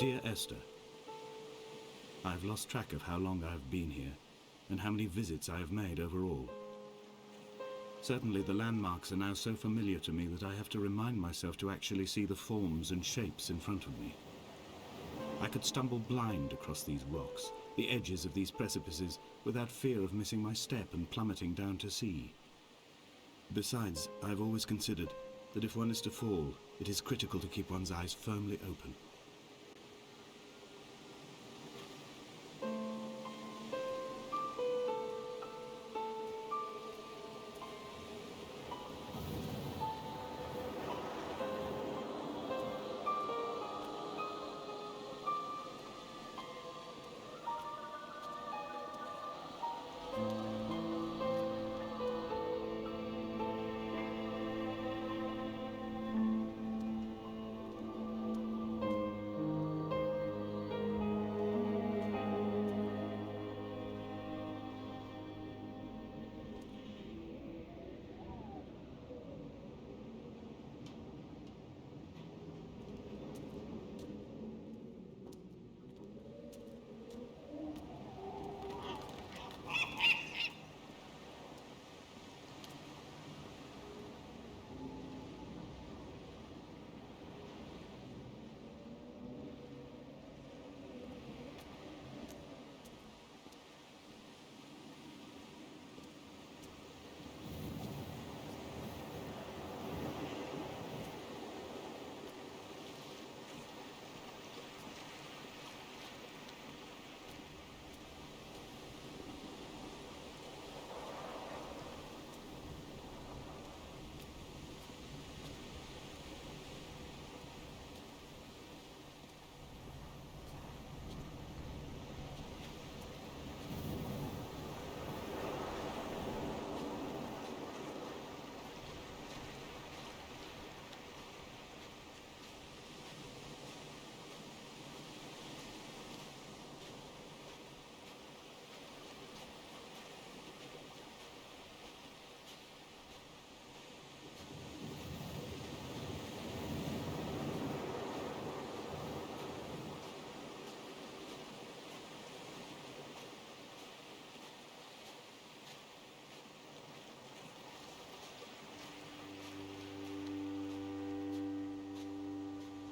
Dear Esther, I have lost track of how long I have been here and how many visits I have made overall. Certainly the landmarks are now so familiar to me that I have to remind myself to actually see the forms and shapes in front of me. I could stumble blind across these rocks, the edges of these precipices, without fear of missing my step and plummeting down to sea. Besides, I have always considered that if one is to fall, it is critical to keep one's eyes firmly open.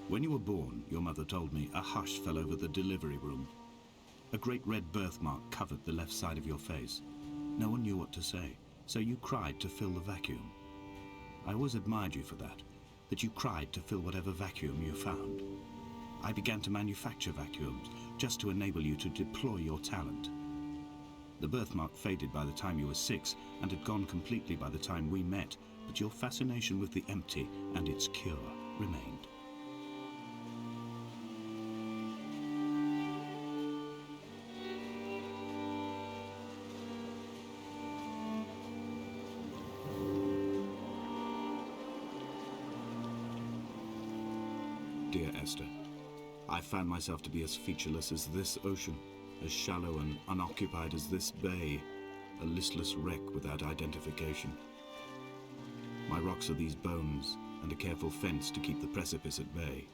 When you were born, your mother told me, a hush fell over the delivery room. A great red birthmark covered the left side of your face. No one knew what to say, so you cried to fill the vacuum. I always admired you for that you cried to fill whatever vacuum you found. I began to manufacture vacuums, just to enable you to deploy your talent. The birthmark faded by the time you were 6 and had gone completely by the time we met, but your fascination with the empty and its cure remained. Dear Esther, I found myself to be as featureless as this ocean, as shallow and unoccupied as this bay, a listless wreck without identification. My rocks are these bones, and a careful fence to keep the precipice at bay.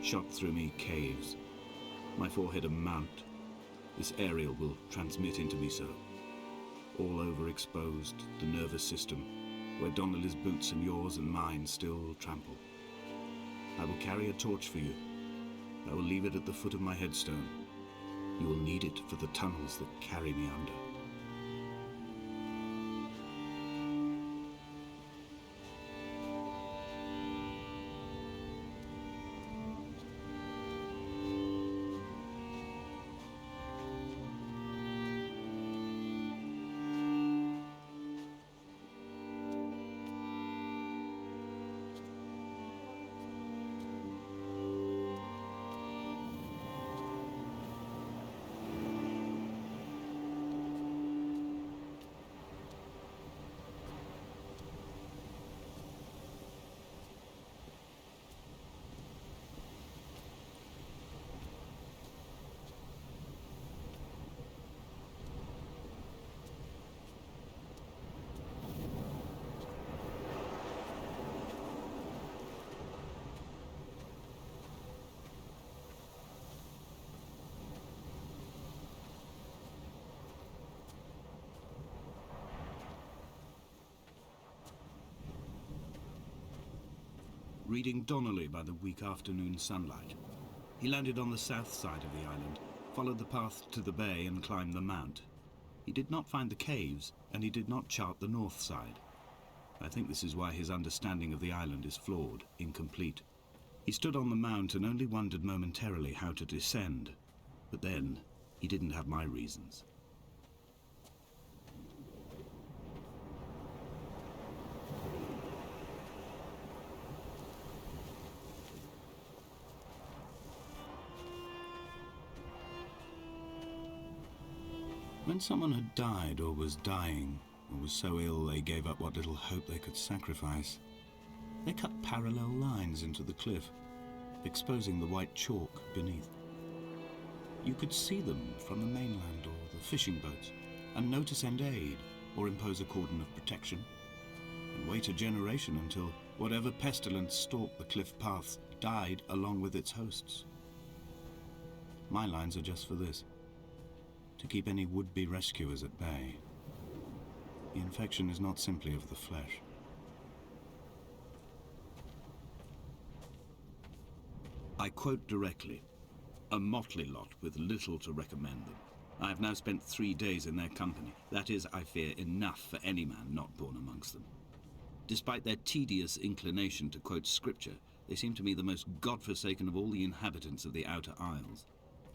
Shot through me caves, my forehead a mount. This aerial will transmit into me so. All overexposed, the nervous system, where Donnelly's boots and yours and mine still trample. I will carry a torch for you. I will leave it at the foot of my headstone. You will need it for the tunnels that carry me under. reading Donnelly by the weak afternoon sunlight. He landed on the south side of the island, followed the path to the bay and climbed the mount. He did not find the caves, and he did not chart the north side. I think this is why his understanding of the island is flawed, incomplete. He stood on the mount and only wondered momentarily how to descend. But then, he didn't have my reasons. When someone had died or was dying, or was so ill they gave up what little hope they could sacrifice, they cut parallel lines into the cliff, exposing the white chalk beneath. You could see them from the mainland or the fishing boats, and know to send aid or impose a cordon of protection, and wait a generation until whatever pestilence stalked the cliff paths died along with its hosts. My lines are just for this: to keep any would-be rescuers at bay. The infection is not simply of the flesh. I quote directly: a motley lot with little to recommend them. I have now spent 3 days in their company. That is, I fear, enough for any man not born amongst them. Despite their tedious inclination to quote scripture, they seem to me the most God-forsaken of all the inhabitants of the Outer Isles.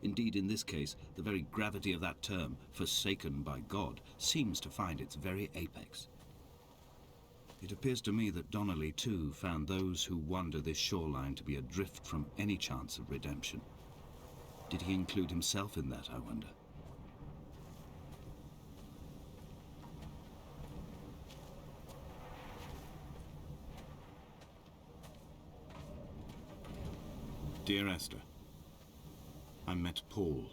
Indeed, in this case, the very gravity of that term, forsaken by God, seems to find its very apex. It appears to me that Donnelly, too, found those who wander this shoreline to be adrift from any chance of redemption. Did he include himself in that, I wonder? Dear Esther, I met Paul.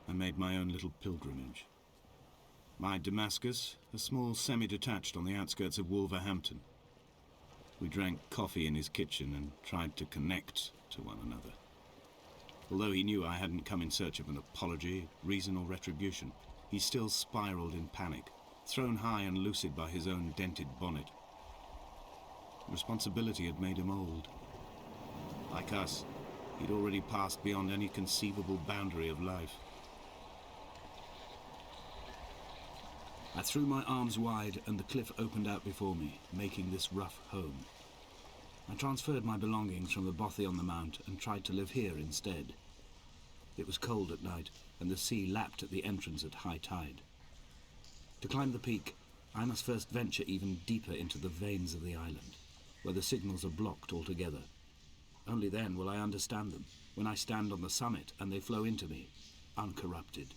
I made my own little pilgrimage. My Damascus, a small semi-detached on the outskirts of Wolverhampton. We drank coffee in his kitchen and tried to connect to one another. Although he knew I hadn't come in search of an apology, reason or retribution, he still spiraled in panic, thrown high and lucid by his own dented bonnet. Responsibility had made him old. Like us, he'd already passed beyond any conceivable boundary of life. I threw my arms wide and the cliff opened out before me, making this rough home. I transferred my belongings from the bothy on the mount and tried to live here instead. It was cold at night and the sea lapped at the entrance at high tide. To climb the peak, I must first venture even deeper into the veins of the island, where the signals are blocked altogether. Only then will I understand them, when I stand on the summit and they flow into me, uncorrupted.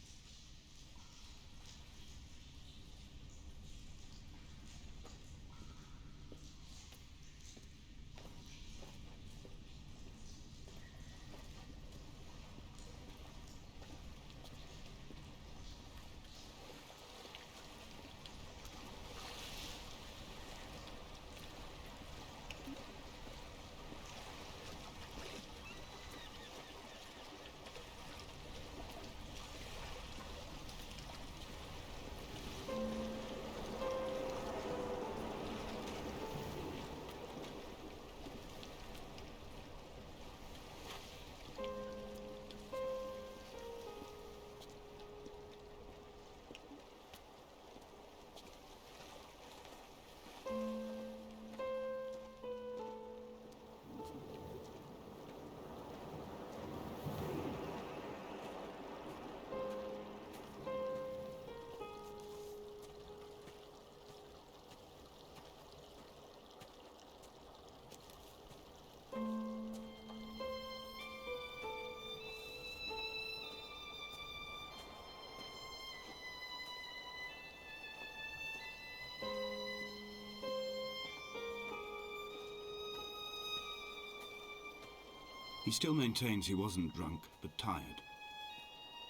He still maintains he wasn't drunk, but tired.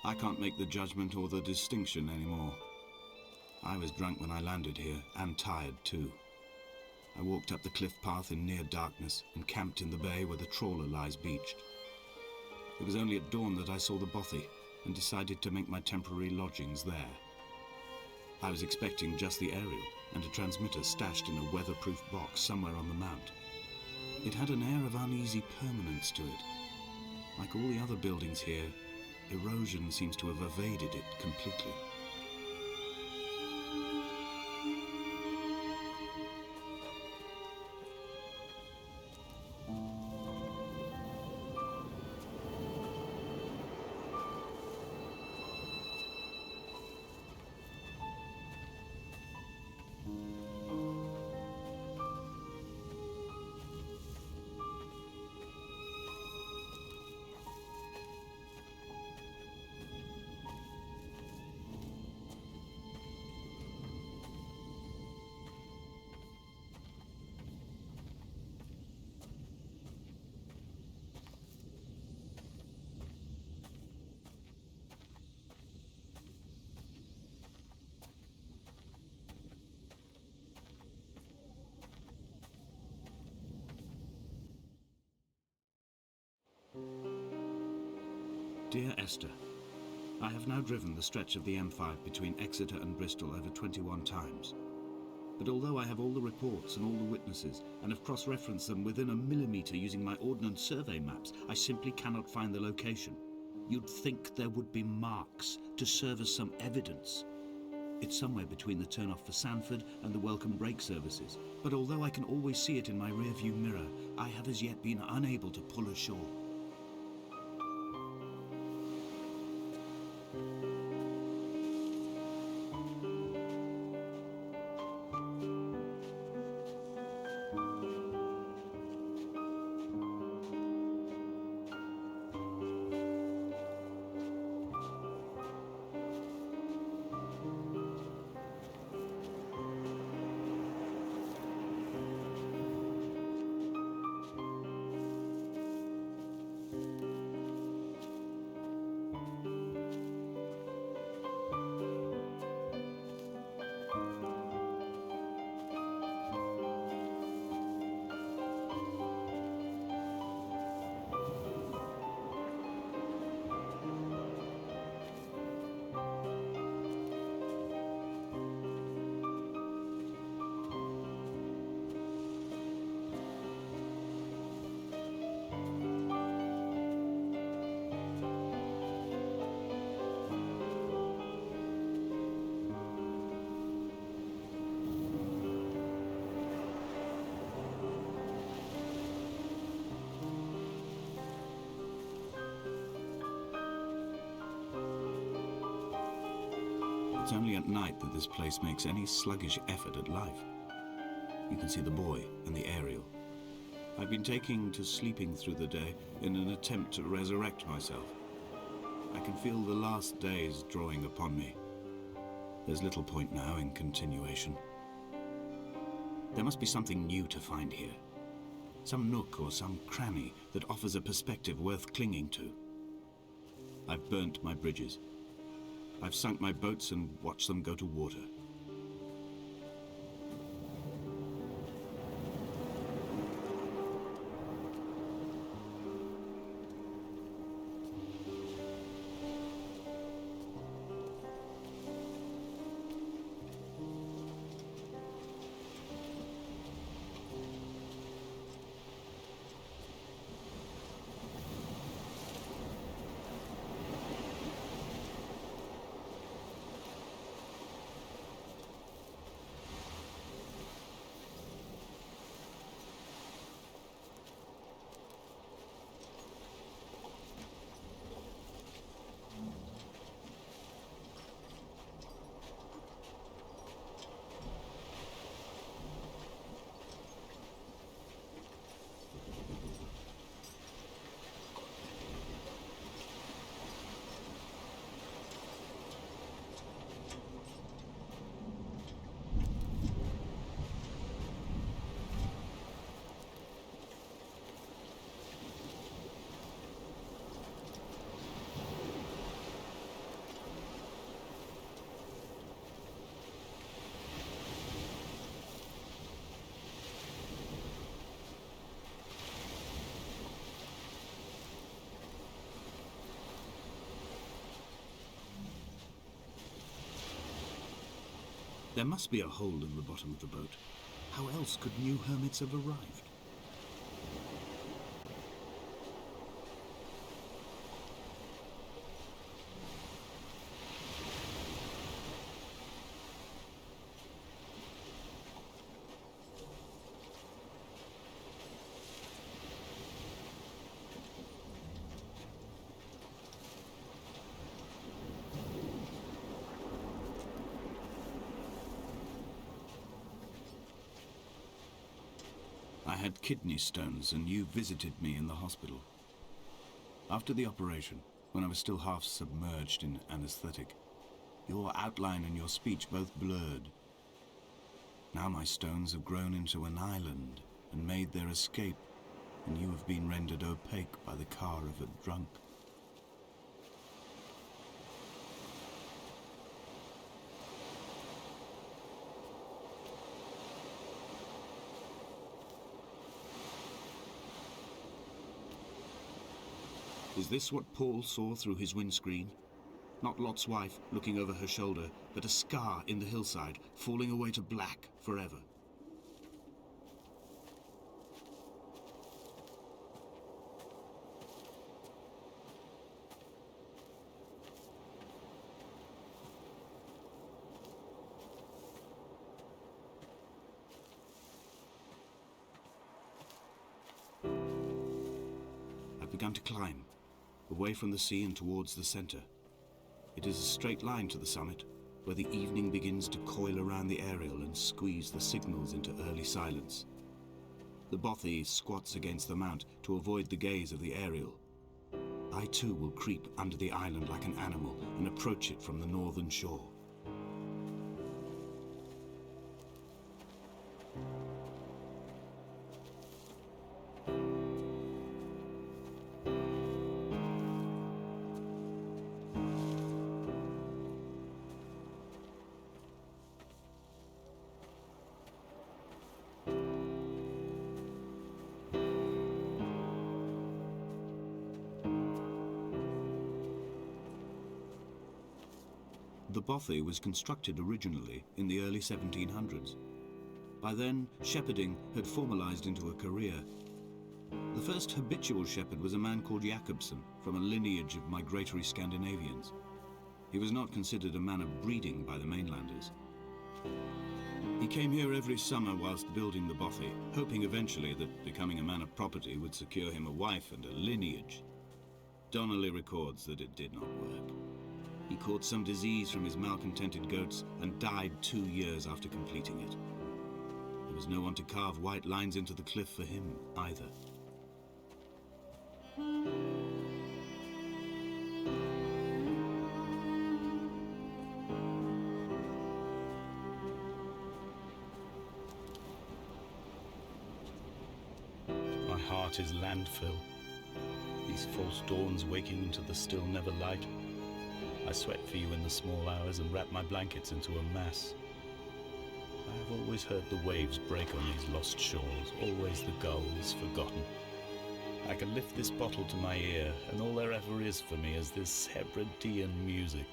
I can't make the judgment or the distinction anymore. I was drunk when I landed here, and tired too. I walked up the cliff path in near darkness and camped in the bay where the trawler lies beached. It was only at dawn that I saw the bothy and decided to make my temporary lodgings there. I was expecting just the aerial and a transmitter stashed in a weatherproof box somewhere on the mount. It had an air of uneasy permanence to it. Like all the other buildings here, erosion seems to have evaded it completely. Dear Esther, I have now driven the stretch of the M5 between Exeter and Bristol over 21 times. But although I have all the reports and all the witnesses, and have cross-referenced them within a millimetre using my ordnance survey maps, I simply cannot find the location. You'd think there would be marks to serve as some evidence. It's somewhere between the turn-off for Sanford and the welcome brake services. But although I can always see it in my rear-view mirror, I have as yet been unable to pull ashore. It's only at night that this place makes any sluggish effort at life. You can see the buoy and the aerial. I've been taking to sleeping through the day in an attempt to resurrect myself. I can feel the last days drawing upon me. There's little point now in continuation. There must be something new to find here. Some nook or some cranny that offers a perspective worth clinging to. I've burnt my bridges. I've sunk my boats and watched them go to water. There must be a hole in the bottom of the boat. How else could new hermits have arrived? had kidney stones and you visited me in the hospital. After the operation, when I was still half submerged in anesthetic, your outline and your speech both blurred. Now my stones have grown into an island and made their escape, and you have been rendered opaque by the car of a drunk. Is this what Paul saw through his windscreen? Not Lot's wife looking over her shoulder, but a scar in the hillside, falling away to black forever. I've begun to climb, away from the sea and towards the center. It is a straight line to the summit, where the evening begins to coil around the aerial and squeeze the signals into early silence. The bothy squats against the mount to avoid the gaze of the aerial. I too will creep under the island like an animal and approach it from the northern shore. The bothy was constructed originally in the early 1700s. By then, shepherding had formalized into a career. The first habitual shepherd was a man called Jakobsen, from a lineage of migratory Scandinavians. He was not considered a man of breeding by the mainlanders. He came here every summer whilst building the bothy, hoping eventually that becoming a man of property would secure him a wife and a lineage. Donnelly records that it did not work. He caught some disease from his malcontented goats and died 2 years after completing it. There was no one to carve white lines into the cliff for him either. My heart is landfill. These false dawns waking into the still never light. I sweat for you in the small hours and wrap my blankets into a mass. I have always heard the waves break on these lost shores, always the gulls forgotten. I can lift this bottle to my ear, and all there ever is for me is this Hebridean music.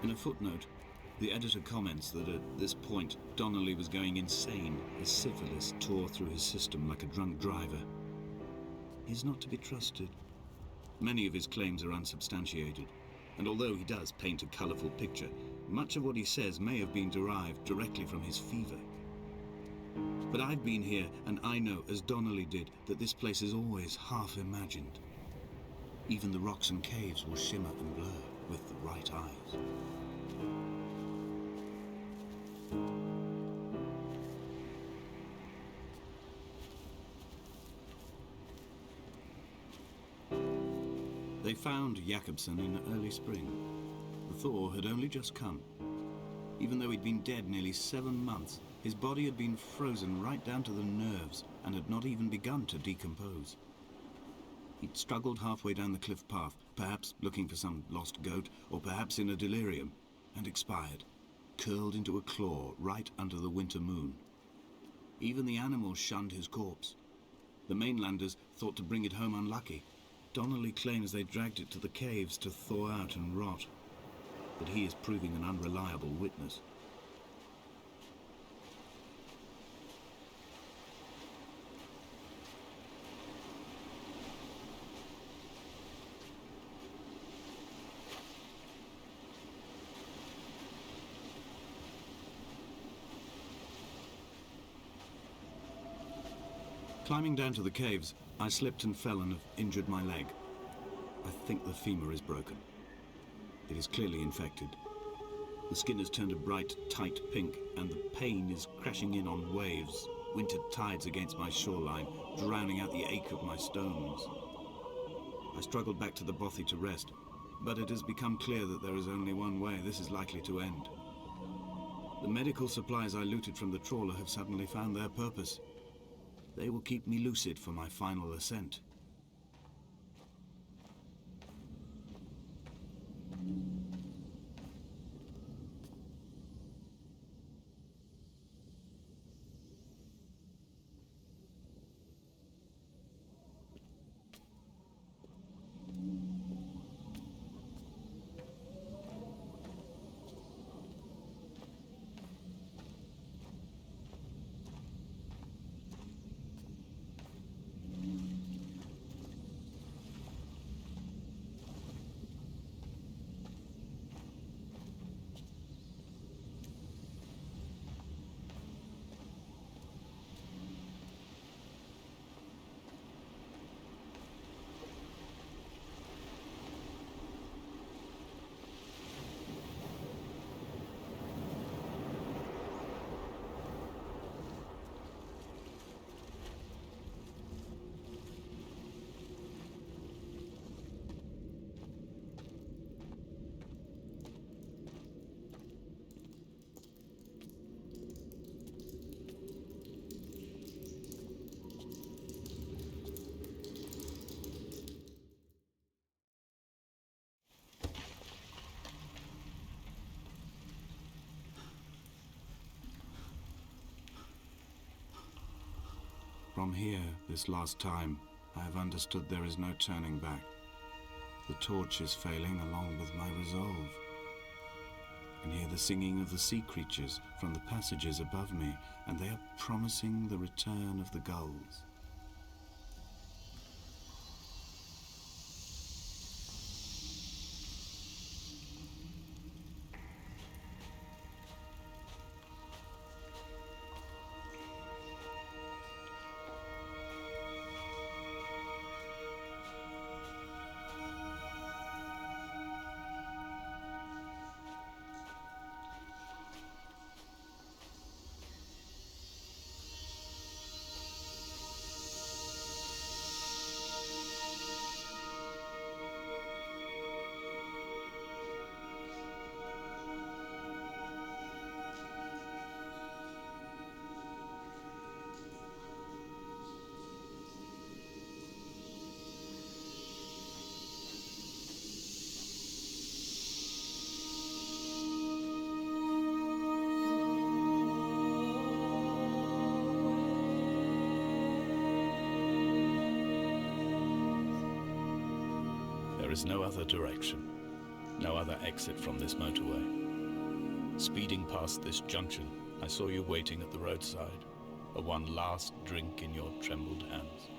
In a footnote, the editor comments that at this point, Donnelly was going insane as syphilis tore through his system like a drunk driver. He's not to be trusted. Many of his claims are unsubstantiated, and although he does paint a colourful picture, much of what he says may have been derived directly from his fever. But I've been here, and I know, as Donnelly did, that this place is always half imagined. Even the rocks and caves will shimmer and blur with the right eyes. They found Jakobsen in early spring. The thaw had only just come. Even though he'd been dead nearly 7 months, his body had been frozen right down to the nerves and had not even begun to decompose. He'd struggled halfway down the cliff path, perhaps looking for some lost goat, or perhaps in a delirium, and expired, curled into a claw right under the winter moon. Even the animals shunned his corpse. The mainlanders thought to bring it home unlucky. Donnelly claims they dragged it to the caves to thaw out and rot, but he is proving an unreliable witness. Climbing down to the caves, I slipped and fell and have injured my leg. I think the femur is broken. It is clearly infected. The skin has turned a bright, tight pink, and the pain is crashing in on waves, winter tides against my shoreline, drowning out the ache of my stones. I struggled back to the bothy to rest, but it has become clear that there is only one way this is likely to end. The medical supplies I looted from the trawler have suddenly found their purpose. They will keep me lucid for my final ascent. From here, this last time, I have understood there is no turning back. The torch is failing along with my resolve. I can hear the singing of the sea creatures from the passages above me, and they are promising the return of the gulls. There is no other direction, no other exit from this motorway. Speeding past this junction, I saw you waiting at the roadside, a one last drink in your trembled hands.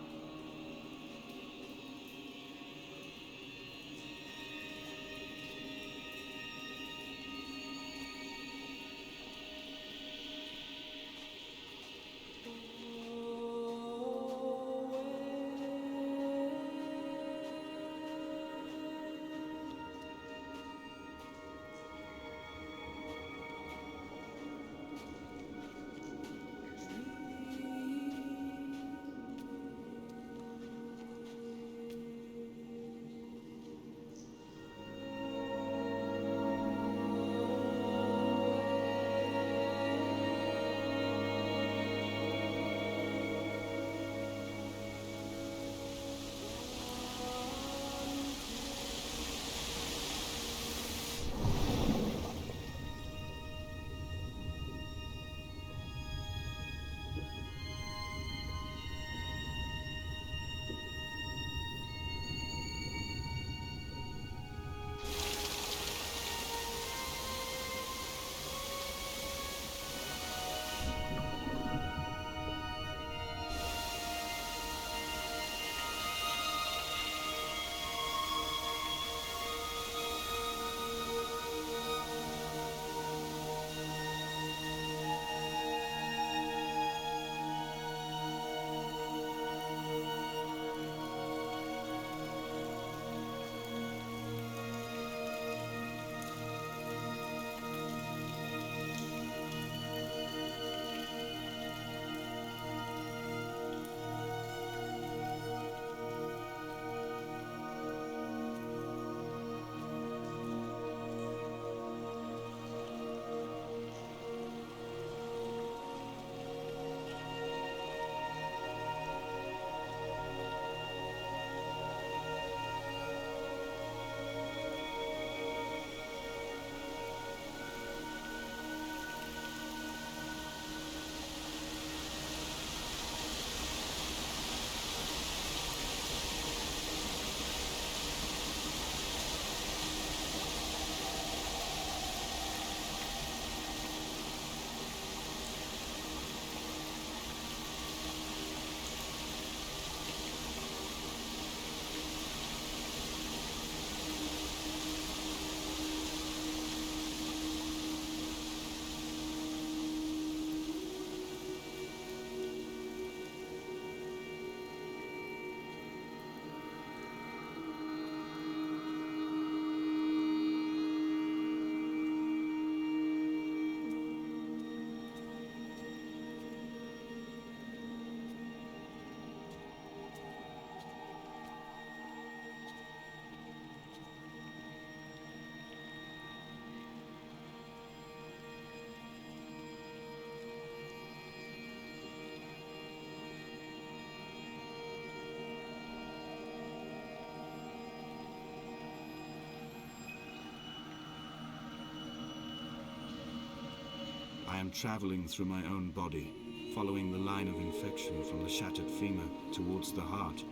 I am traveling through my own body, following the line of infection from the shattered femur towards the heart.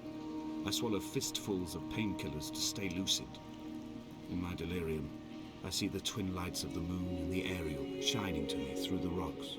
I swallow fistfuls of painkillers to stay lucid. In my delirium, I see the twin lights of the moon and the aerial shining to me through the rocks.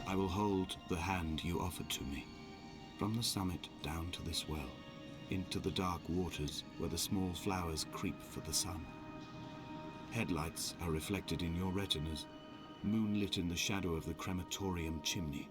I will hold the hand you offered to me, from the summit down to this well, into the dark waters where the small flowers creep for the sun. Headlights are reflected in your retinas, moonlit in the shadow of the crematorium chimney.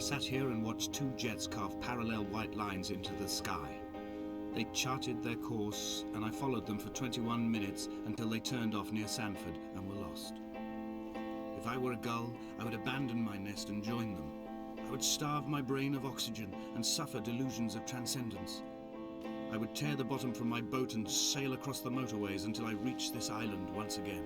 sat here and watched two jets carve parallel white lines into the sky. They charted their course, and I followed them for 21 minutes until they turned off near Sanford and were lost. If I were a gull, I would abandon my nest and join them. I would starve my brain of oxygen and suffer delusions of transcendence. I would tear the bottom from my boat and sail across the motorways until I reached this island once again.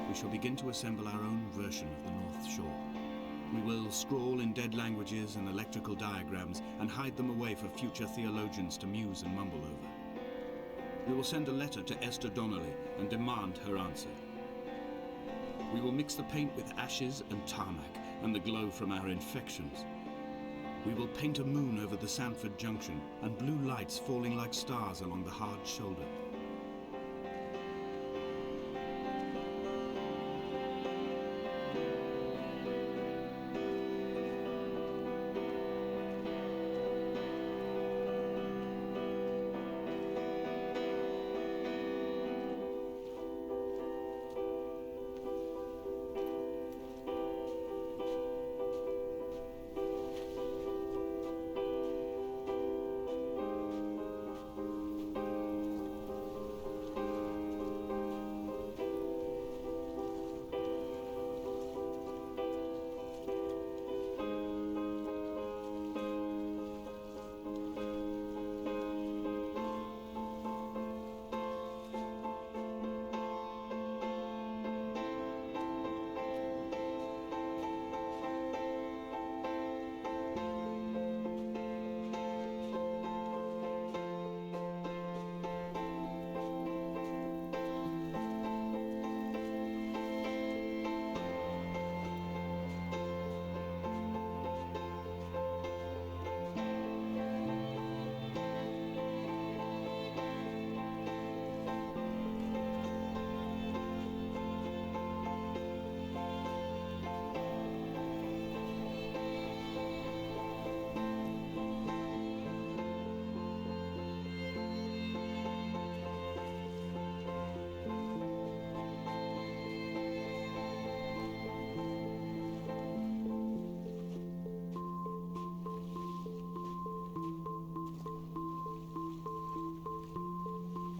We shall begin to assemble our own version of the North Shore. We will scrawl in dead languages and electrical diagrams and hide them away for future theologians to muse and mumble over. We will send a letter to Esther Donnelly and demand her answer. We will mix the paint with ashes and tarmac and the glow from our infections. We will paint a moon over the Sanford Junction and blue lights falling like stars along the hard shoulder.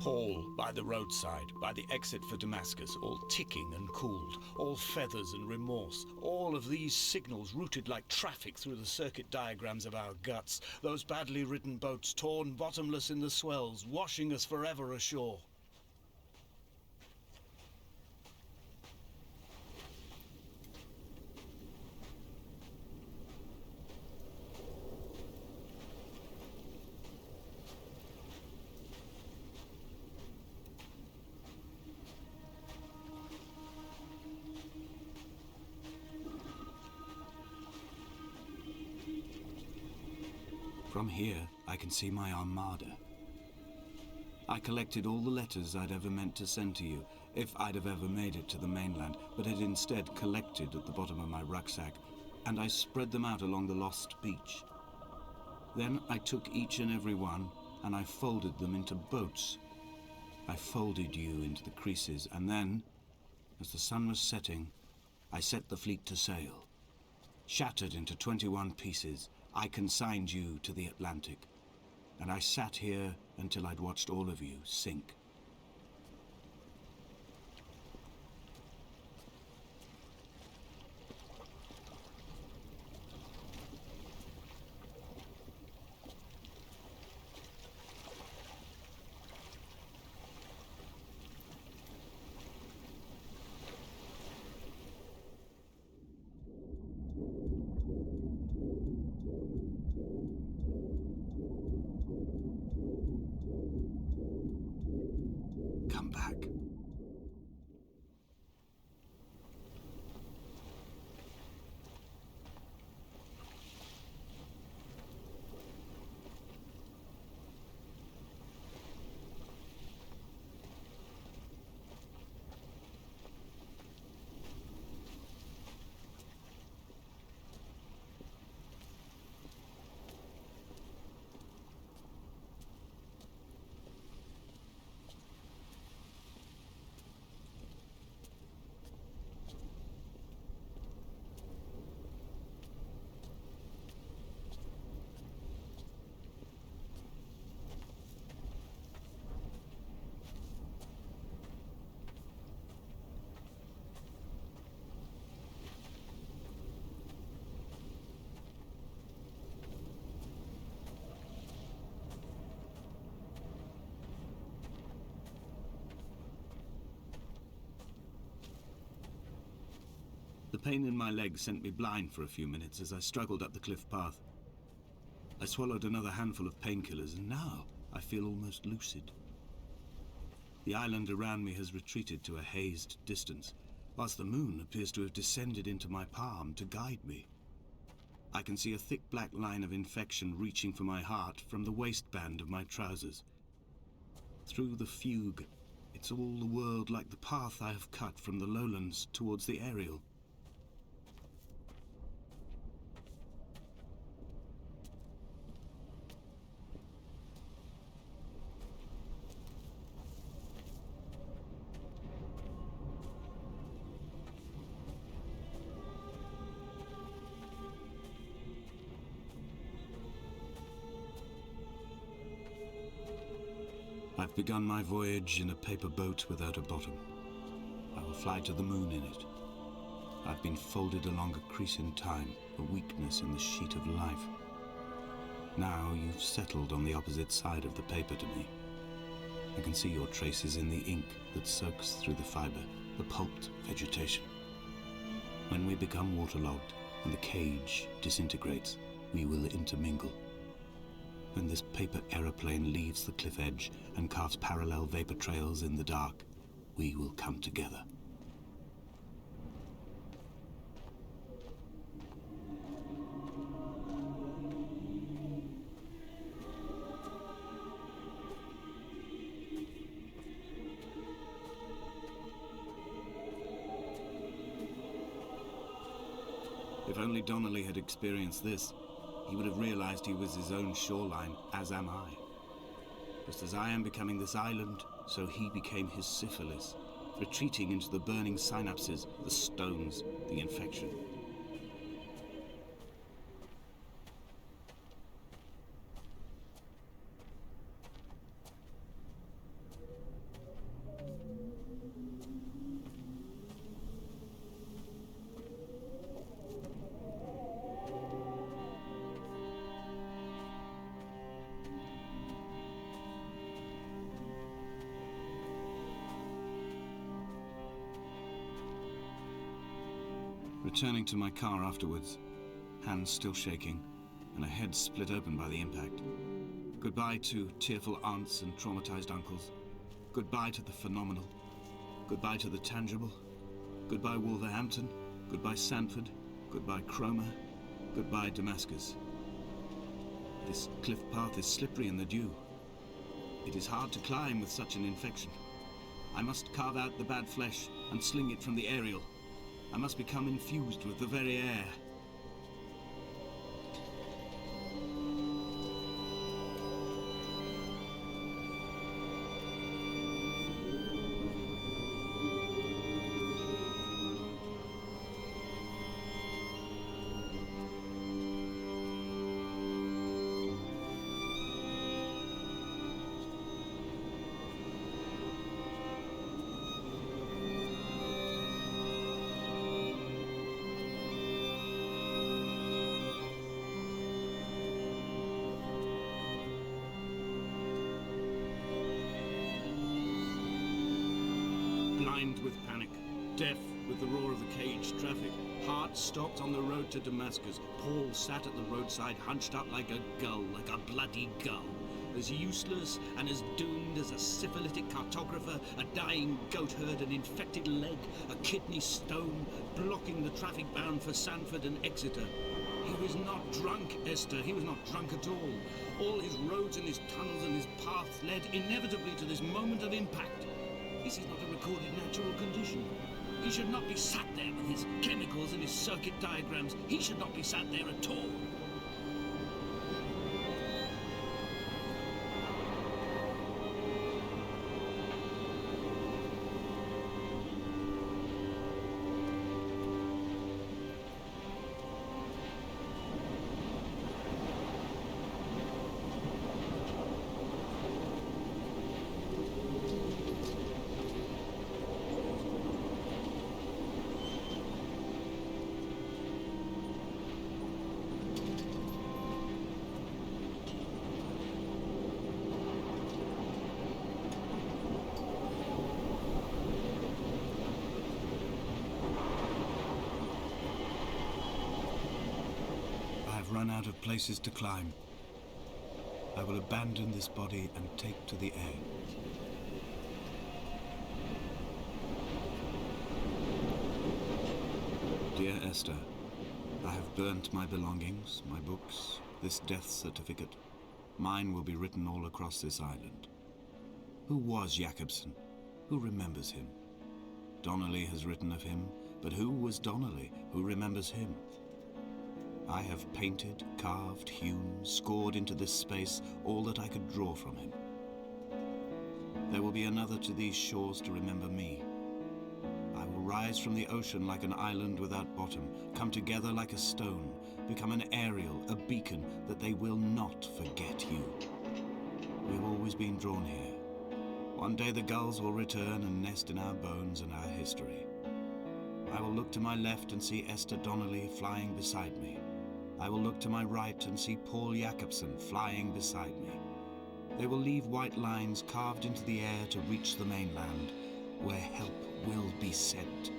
Hall by the roadside, by the exit for Damascus, all ticking and cooled, all feathers and remorse, all of these signals routed like traffic through the circuit diagrams of our guts, those badly ridden boats torn bottomless in the swells, washing us forever ashore. From here, I can see my armada. I collected all the letters I'd ever meant to send to you, if I'd have ever made it to the mainland, but had instead collected at the bottom of my rucksack, and I spread them out along the lost beach. Then I took each and every one, and I folded them into boats. I folded you into the creases, and then, as the sun was setting, I set the fleet to sail. Shattered into 21 pieces, I consigned you to the Atlantic, and I sat here until I'd watched all of you sink. The pain in my leg sent me blind for a few minutes as I struggled up the cliff path. I swallowed another handful of painkillers, and now I feel almost lucid. The island around me has retreated to a hazed distance, whilst the moon appears to have descended into my palm to guide me. I can see a thick black line of infection reaching for my heart from the waistband of my trousers. Through the fugue, it's all the world like the path I have cut from the lowlands towards the aerial. I've begun my voyage in a paper boat without a bottom. I will fly to the moon in it. I've been folded along a crease in time, a weakness in the sheet of life. Now you've settled on the opposite side of the paper to me. I can see your traces in the ink that soaks through the fiber, the pulped vegetation. When we become waterlogged and the cage disintegrates, we will intermingle. When this paper aeroplane leaves the cliff edge and carves parallel vapor trails in the dark, we will come together. If only Donnelly had experienced this, he would have realized he was his own shoreline, as am I. Just as I am becoming this island, so he became his syphilis, retreating into the burning synapses, the stones, the infection. Returning to my car afterwards, hands still shaking, and a head split open by the impact. Goodbye to tearful aunts and traumatized uncles. Goodbye to the phenomenal. Goodbye to the tangible. Goodbye Wolverhampton. Goodbye Sanford. Goodbye Cromer. Goodbye Damascus. This cliff path is slippery in the dew. It is hard to climb with such an infection. I must carve out the bad flesh and sling it from the aerial. I must become infused with the very air. Blind with panic, deaf with the roar of the cage traffic, heart stopped on the road to Damascus. Paul sat at the roadside, hunched up like a gull, like a bloody gull, as useless and as doomed as a syphilitic cartographer, a dying goat herd, an infected leg, a kidney stone, blocking the traffic bound for Sanford and Exeter. He was not drunk, Esther. He was not drunk at all. All his roads and his tunnels and his paths led inevitably to this moment of impact. This is not a recorded natural condition. He should not be sat there with his chemicals and his circuit diagrams. He should not be sat there at all. run out of places to climb. I will abandon this body and take to the air. Dear Esther, I have burnt my belongings, my books, this death certificate. Mine will be written all across this island. Who was Jakobsen? Who remembers him? Donnelly has written of him, but who was Donnelly? Who remembers him? I have painted, carved, hewn, scored into this space all that I could draw from him. There will be another to these shores to remember me. I will rise from the ocean like an island without bottom, come together like a stone, become an aerial, a beacon, that they will not forget you. We have always been drawn here. One day the gulls will return and nest in our bones and our history. I will look to my left and see Esther Donnelly flying beside me. I will look to my right and see Paul Jakobsen flying beside me. They will leave white lines carved into the air to reach the mainland, where help will be sent.